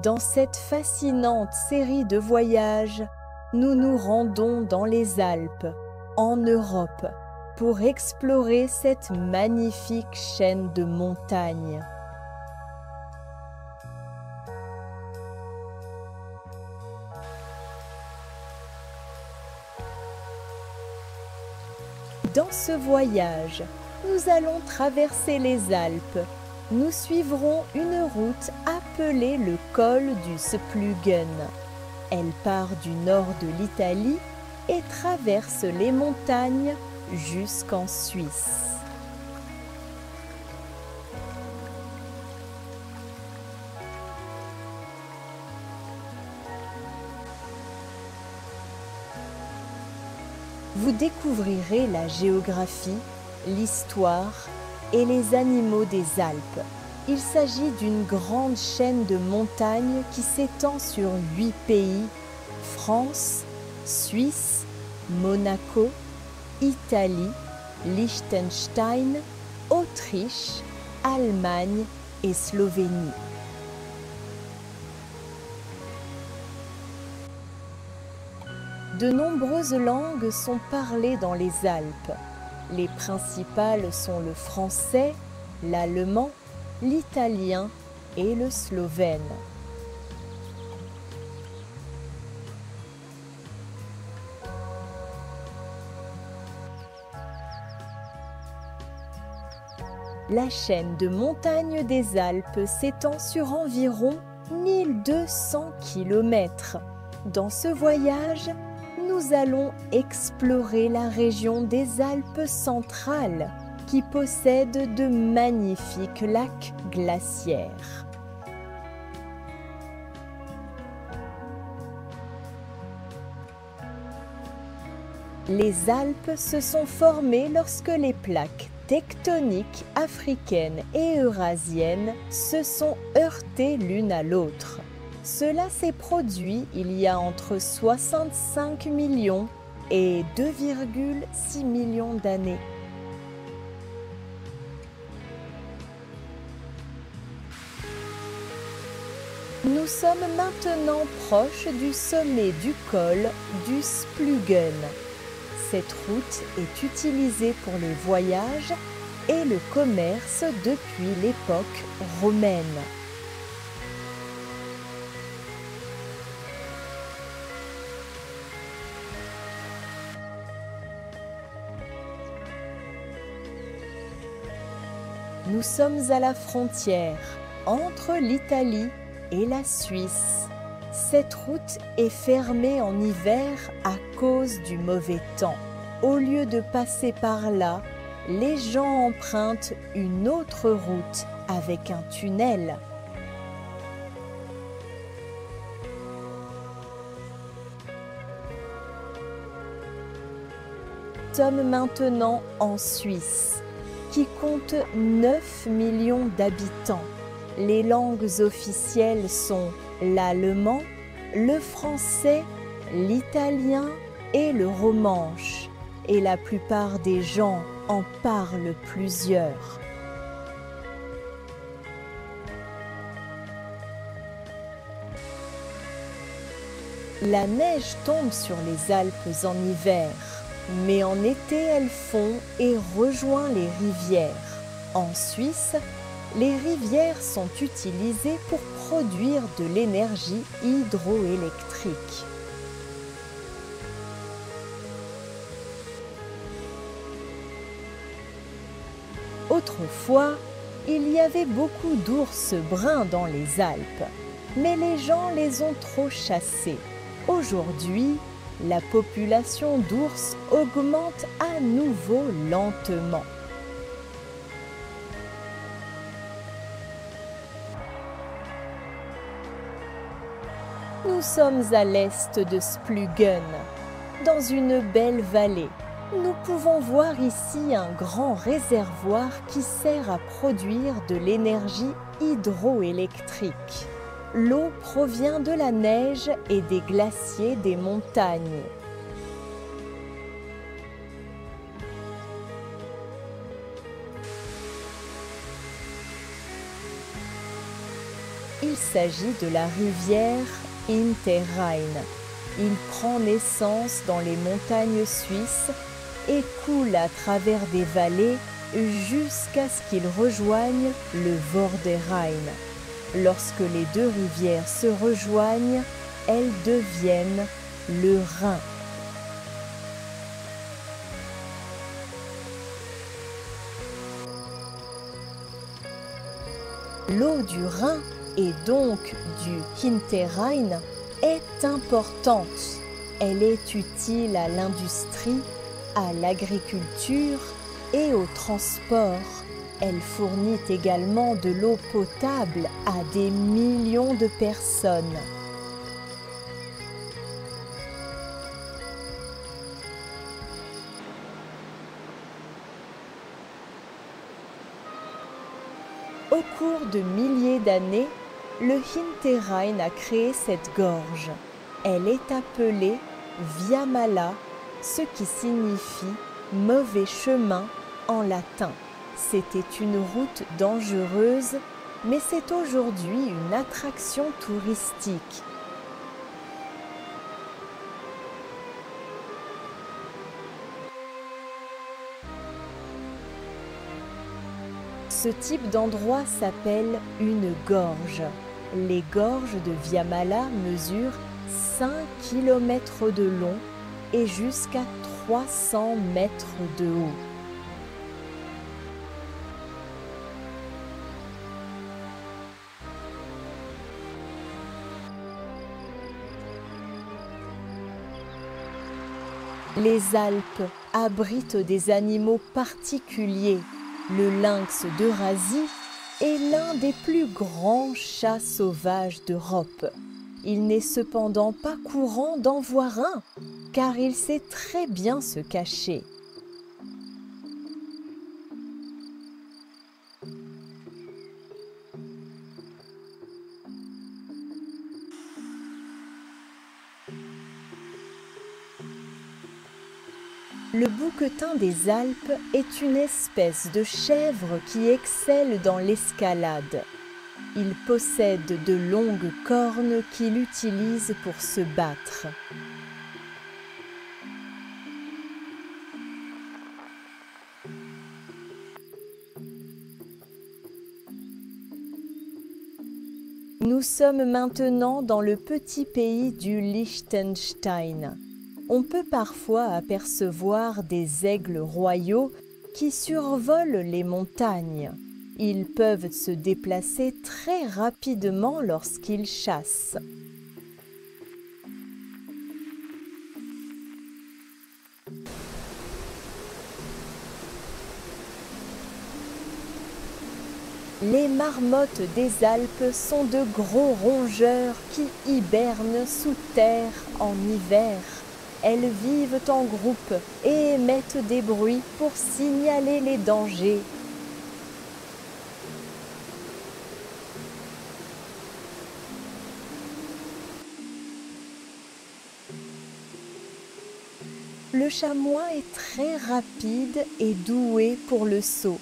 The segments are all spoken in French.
Dans cette fascinante série de voyages, nous nous rendons dans les Alpes, en Europe, pour explorer cette magnifique chaîne de montagnes. Dans ce voyage, nous allons traverser les Alpes. Nous suivrons une route appelée le col du Splugen. Elle part du nord de l'Italie et traverse les montagnes jusqu'en Suisse. Vous découvrirez la géographie, l'histoire et les animaux des Alpes. Il s'agit d'une grande chaîne de montagnes qui s'étend sur 8 pays: France, Suisse, Monaco, Italie, Liechtenstein, Autriche, Allemagne et Slovénie. De nombreuses langues sont parlées dans les Alpes. Les principales sont le français, l'allemand, l'italien et le slovène. La chaîne de montagnes des Alpes s'étend sur environ 1200 km. Dans ce voyage, nous allons explorer la région des Alpes centrales qui possède de magnifiques lacs glaciaires. Les Alpes se sont formées lorsque les plaques tectoniques africaines et eurasiennes se sont heurtées l'une à l'autre. Cela s'est produit il y a entre 65 millions et 2,6 millions d'années. Nous sommes maintenant proches du sommet du col du Splugen. Cette route est utilisée pour les voyages et le commerce depuis l'époque romaine. Nous sommes à la frontière entre l'Italie et la Suisse. Cette route est fermée en hiver à cause du mauvais temps. Au lieu de passer par là, les gens empruntent une autre route avec un tunnel. Nous sommes maintenant en Suisse, qui compte 9 millions d'habitants. Les langues officielles sont l'allemand, le français, l'italien et le romanche. Et la plupart des gens en parlent plusieurs. La neige tombe sur les Alpes en hiver, mais en été elle fond et rejoint les rivières. En Suisse, les rivières sont utilisées pour produire de l'énergie hydroélectrique. Autrefois, il y avait beaucoup d'ours bruns dans les Alpes, mais les gens les ont trop chassés. Aujourd'hui, la population d'ours augmente à nouveau lentement. Nous sommes à l'est de Splugen, dans une belle vallée. Nous pouvons voir ici un grand réservoir qui sert à produire de l'énergie hydroélectrique. L'eau provient de la neige et des glaciers des montagnes. Il s'agit de la rivière Hinterrhein. Il prend naissance dans les montagnes suisses et coule à travers des vallées jusqu'à ce qu'il rejoigne le Vorderrhein. Lorsque les deux rivières se rejoignent, elles deviennent le Rhin. L'eau du Rhin et donc du Hinterrhein est importante. Elle est utile à l'industrie, à l'agriculture et au transport. Elle fournit également de l'eau potable à des millions de personnes. Au cours de milliers d'années, le Hinterrhein a créé cette gorge. Elle est appelée Via Mala, ce qui signifie « mauvais chemin » en latin. C'était une route dangereuse, mais c'est aujourd'hui une attraction touristique. Ce type d'endroit s'appelle une gorge. Les gorges de Via Mala mesurent 5 km de long et jusqu'à 300 mètres de haut. Les Alpes abritent des animaux particuliers. Le lynx d'Eurasie est l'un des plus grands chats sauvages d'Europe. Il n'est cependant pas courant d'en voir un, car il sait très bien se cacher. Le bouquetin des Alpes est une espèce de chèvre qui excelle dans l'escalade. Il possède de longues cornes qu'il utilise pour se battre. Nous sommes maintenant dans le petit pays du Liechtenstein. On peut parfois apercevoir des aigles royaux qui survolent les montagnes. Ils peuvent se déplacer très rapidement lorsqu'ils chassent. Les marmottes des Alpes sont de gros rongeurs qui hibernent sous terre en hiver. Elles vivent en groupe et émettent des bruits pour signaler les dangers. Le chamois est très rapide et doué pour le saut.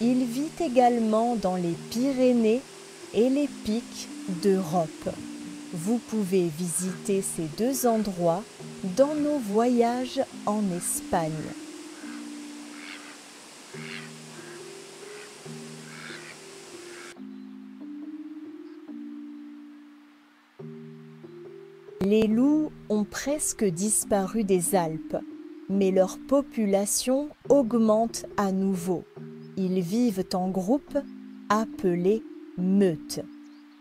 Il vit également dans les Pyrénées et les pics d'Europe. Vous pouvez visiter ces deux endroits dans nos voyages en Espagne. Les loups ont presque disparu des Alpes, mais leur population augmente à nouveau. Ils vivent en groupe appelés meutes.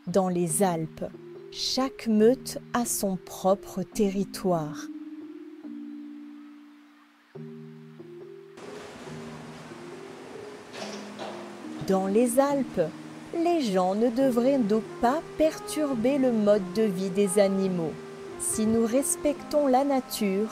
Dans les Alpes, chaque meute a son propre territoire. Dans les Alpes, les gens ne devraient donc pas perturber le mode de vie des animaux. Si nous respectons la nature,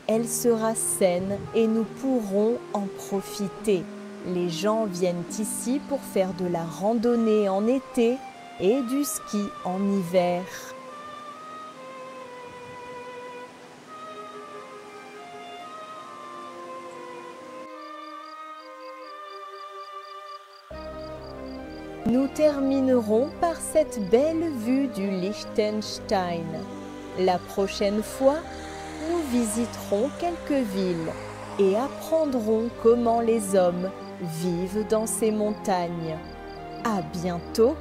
elle sera saine et nous pourrons en profiter. Les gens viennent ici pour faire de la randonnée en été et du ski en hiver. Nous terminerons par cette belle vue du Liechtenstein. La prochaine fois, nous visiterons quelques villes et apprendrons comment les hommes vivent dans ces montagnes. À bientôt!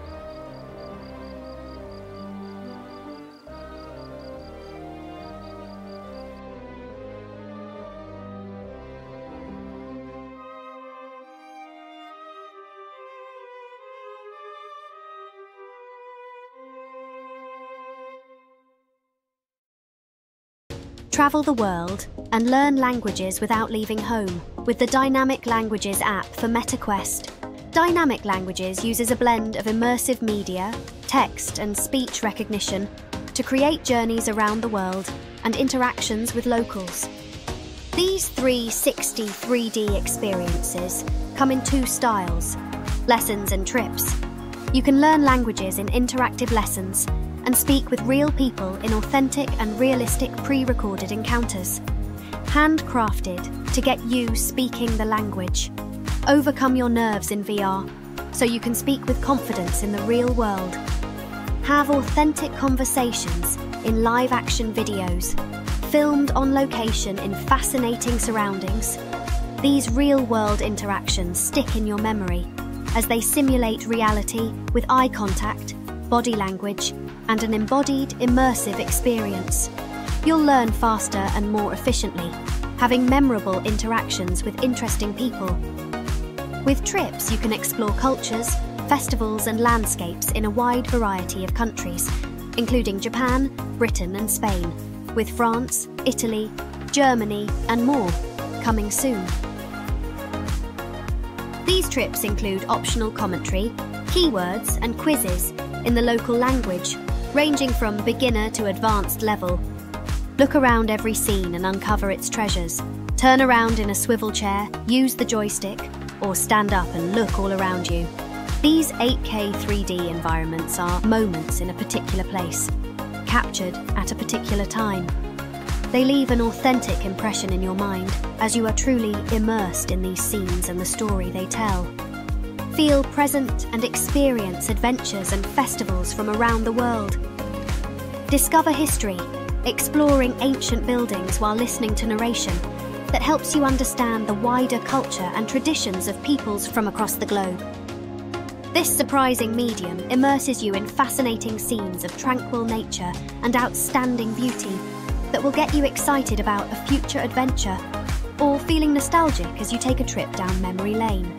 Travel the world and learn languages without leaving home with the Dynamic Languages app for MetaQuest. Dynamic Languages uses a blend of immersive media, text and speech recognition to create journeys around the world and interactions with locals. These 360 3D experiences come in two styles, lessons and trips. You can learn languages in interactive lessons and speak with real people in authentic and realistic pre-recorded encounters. Handcrafted to get you speaking the language. Overcome your nerves in VR so you can speak with confidence in the real world. Have authentic conversations in live-action videos, filmed on location in fascinating surroundings. These real-world interactions stick in your memory as they simulate reality with eye contact, body language, and an embodied, immersive experience. You'll learn faster and more efficiently, having memorable interactions with interesting people. With trips, you can explore cultures, festivals and landscapes in a wide variety of countries, including Japan, Britain and Spain, with France, Italy, Germany and more coming soon. These trips include optional commentary, keywords and quizzes in the local language, ranging from beginner to advanced level. Look around every scene and uncover its treasures. Turn around in a swivel chair, use the joystick, or stand up and look all around you. These 8K 3D environments are moments in a particular place, captured at a particular time. They leave an authentic impression in your mind as you are truly immersed in these scenes and the story they tell. Feel present and experience adventures and festivals from around the world. Discover history, exploring ancient buildings while listening to narration that helps you understand the wider culture and traditions of peoples from across the globe. This surprising medium immerses you in fascinating scenes of tranquil nature and outstanding beauty that will get you excited about a future adventure or feeling nostalgic as you take a trip down memory lane.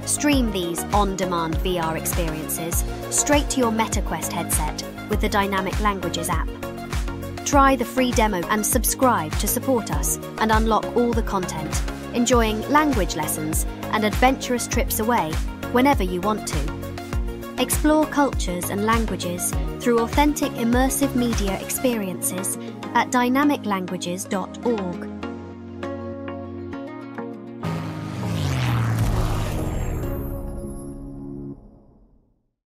Stream these on-demand VR experiences straight to your MetaQuest headset with the Dynamic Languages app. Try the free demo and subscribe to support us and unlock all the content, enjoying language lessons and adventurous trips away whenever you want to. Explore cultures and languages through authentic immersive media experiences at dynamiclanguages.org.